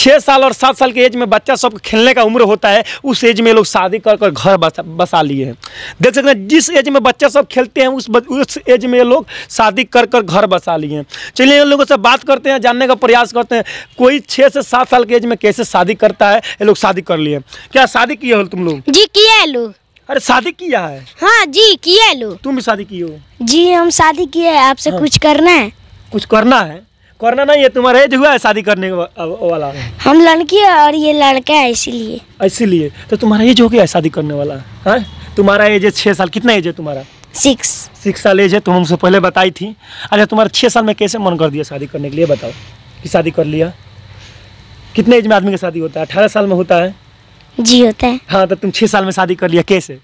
6 साल और 7 साल के एज में बच्चा सब खेलने का उम्र होता है, उस एज में लोग शादी कर कर घर बसा लिए हैं। देख सकते हैं जिस एज में बच्चा सब खेलते हैं उस एज में लोग शादी कर कर घर बसा लिए हैं। चलिए इन लोगों से बात करते हैं, जानने का प्रयास करते हैं कोई 6 से 7 साल के एज में कैसे शादी करता है। ये लोग शादी कर लिए। क्या शादी किए हो तुम लोग? जी किया है लोग। अरे शादी किया है? हाँ जी किया है लोग। तुम भी शादी की हो? जी हम शादी किए हैं। आपसे कुछ करना है? कुछ करना है? करना नहीं है, तुम्हारा एज हुआ है शादी करने वाला? हम लड़की है और ये लड़का है, इसीलिए। तो तुम्हारा एज हो गया है शादी करने वाला है? तुम्हारा एज है 6 साल। कितना एज है तुम्हारा? 6 साल एज है। तुम हमसे पहले बताई थी। अच्छा तुम्हारा 6 साल में कैसे मन कर दिया शादी करने के लिए, बताओ कि शादी कर लिया? कितने एज में आदमी की शादी होता है? 18 साल में होता है जी, होता है। हाँ, तो तुम 6 साल में शादी कर लिया, कैसे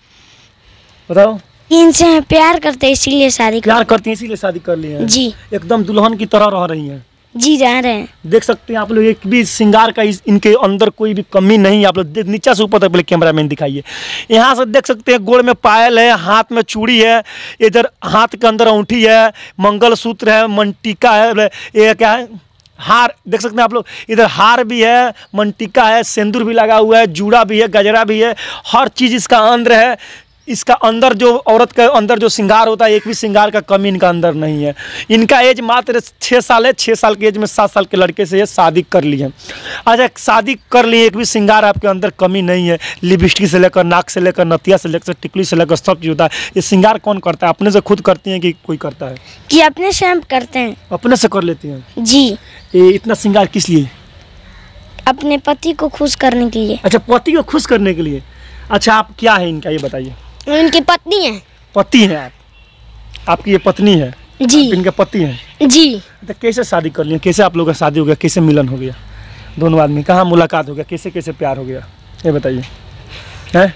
बताओ? इनसे प्यार करते हैं इसीलिए शादी प्यार करती हैं इसीलिए शादी कर ली है जी। एकदम दुल्हन की तरह रह रही हैं जी, जा रहे हैं। देख सकते हैं आप लोग, एक भी श्रृंगार का इनके अंदर कोई भी कमी नहीं है। आप लोग नीचे से ऊपर तक पहले कैमरामैन दिखाइए। यहाँ से देख सकते हैं गोड़ में पायल है, हाथ में चूड़ी है, इधर हाथ के अंदर अंगूठी है, मंगलसूत्र है, मनटीका है, ये क्या है, हार देख सकते हैं आप लोग। इधर हार भी है, मनटीका है, सिंदूर भी लगा हुआ है, जूड़ा भी है, गजरा भी है, हर चीज़ इसका अंदर है। इसका अंदर जो औरत के अंदर जो श्रृंगार होता है, एक भी श्रृंगार का कमी इनका अंदर नहीं है। इनका एज मात्र 6 साल है। 6 साल के एज में 7 साल के लड़के से ये शादी कर ली है। अच्छा शादी कर ली, एक भी श्रृंगार आपके अंदर कमी नहीं है। लिपस्टिक से लेकर, नाक से लेकर, नथिया से लेकर, टिकली से लेकर सब चीज़ होता है। ये श्रृंगार कौन करता है? अपने से खुद करती हैं कि कोई करता है? कि अपने से हम करते हैं। अपने से कर लेती हैं जी। ये इतना श्रृंगार किस लिए? अपने पति को खुश करने के लिए। अच्छा पति को खुश करने के लिए। अच्छा आप क्या है इनका, ये बताइए? उनकी पत्नी है। पति हैं आप? आपकी ये पत्नी है जी। इनके पति हैं जी। तो कैसे शादी कर लिया? कैसे आप लोगों का शादी हो गया? कैसे मिलन हो गया? दोनों आदमी कहाँ मुलाकात हो गया? कैसे कैसे प्यार हो गया, ये बताइए? हैं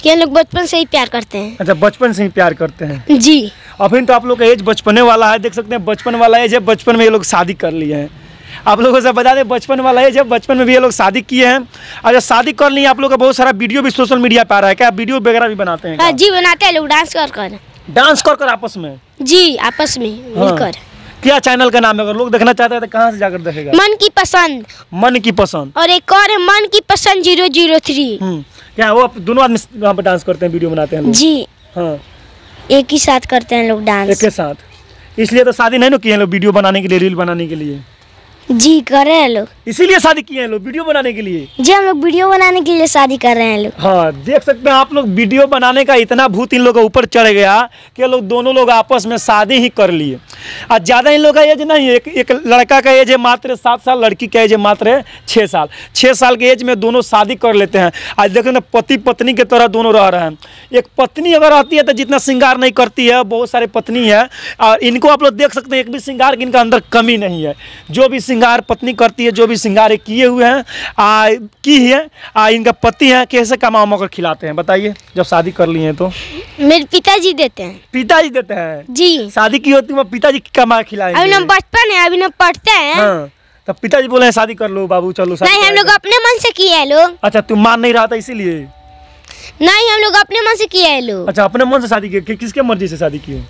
कि लोग बचपन से ही प्यार करते हैं। अच्छा बचपन से ही प्यार करते हैं जी। अभी तो आप लोग का एज बचपने वाला है। देख सकते हैं बचपन वाला एज है, बचपन में ये लोग शादी कर लिए हैं। आप लोगों से बता दें बचपन वाला एज है, बचपन में भी ये लोग शादी किए हैं। अच्छा शादी कर लिए आप लोग का बहुत सारा वीडियो भी सोशल मीडिया पे आ रहा है। क्या वीडियो वगैरह भी बनाते हैं? हाँ जी बनाते हैं लोग, डांस कर कर आपस में। जी आपस में मिलकर। क्या चैनल का नाम है? अगर लोग देखना चाहते हैं तो कहाँ से जाकर देखेगा? मन की पसंद। मन की पसंद। और एक और है मन की पसंद 003। क्या वो दोनों आदमी वहाँ पर डांस करते हैं, वीडियो बनाते हैं लोग? जी हाँ एक ही साथ करते हैं लोग डांस। एक के साथ। इसलिए तो शादी नहीं ना किए हैं लोग, वीडियो बनाने के लिए, रील बनाने के लिए। जी कर रहे हैं लोग, इसीलिए शादी किए हैं लोग, वीडियो बनाने के लिए। जी हम लोग वीडियो बनाने के लिए शादी कर रहे हैं लोग। हाँ देख सकते हैं आप लोग, वीडियो बनाने का इतना भूत इन लोगों के ऊपर चढ़ गया कि लोग दोनों लोग आपस में शादी ही कर लिए। और ज़्यादा इन लोगों का एज नहीं है। एक लड़का का एज है मात्र 7 साल, लड़की का एज है मात्र 6 साल। 6 साल के एज में दोनों शादी कर लेते हैं। आज देख ना पति पत्नी की तरह दोनों रह रहे हैं। एक पत्नी अगर रहती है तो जितना श्रृंगार नहीं करती है, बहुत सारे पत्नी है। और इनको आप लोग देख सकते हैं एक भी श्रृंगार की इनका अंदर कमी नहीं है। जो भी श्रृंगार पत्नी करती है, जो भी श्रृंगार किए हुए हैं की है, इनका पति है कैसे कमा कर खिलाते हैं बताइए? जब शादी कर ली हैं तो मेरे पिताजी देते हैं। पिताजी देते हैं? जी। शादी की होती है पिताजी कमा खिलाएंगे? अभी ना बचपन है, अभी ना पढ़ते हैं। हाँ, तब पिताजी बोले हैं शादी कर लो बाबू, चलो शादी। नहीं हम लोग अपने मन से किए हैं लोग। अच्छा तुम मान नहीं रहा था इसीलिए? नहीं हम लोग अपने मन से किए हैं लोग। अच्छा अपने मन से शादी की? किसके मर्जी से शादी की?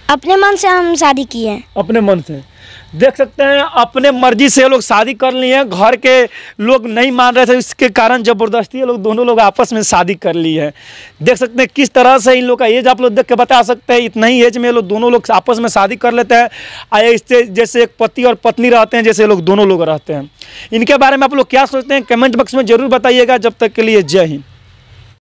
अपने मन से हम शादी किए हैं। अपने मन से। देख सकते हैं अपने मर्जी से लोग शादी कर लिए हैं। घर के लोग नहीं मान रहे थे, इसके कारण जबरदस्ती लोग दोनों लोग आपस में शादी कर ली है। देख सकते हैं किस तरह से इन लोग का एज आप लोग देख के बता सकते हैं। इतना ही एज में लोग दोनों लोग आपस में शादी कर लेते हैं। इससे जैसे एक पति और पत्नी रहते हैं, जैसे लोग दोनों लोग रहते हैं। इनके बारे में आप लोग क्या सोचते हैं? कमेंट बॉक्स में जरूर बताइएगा। जब तक के लिए जय हिंद।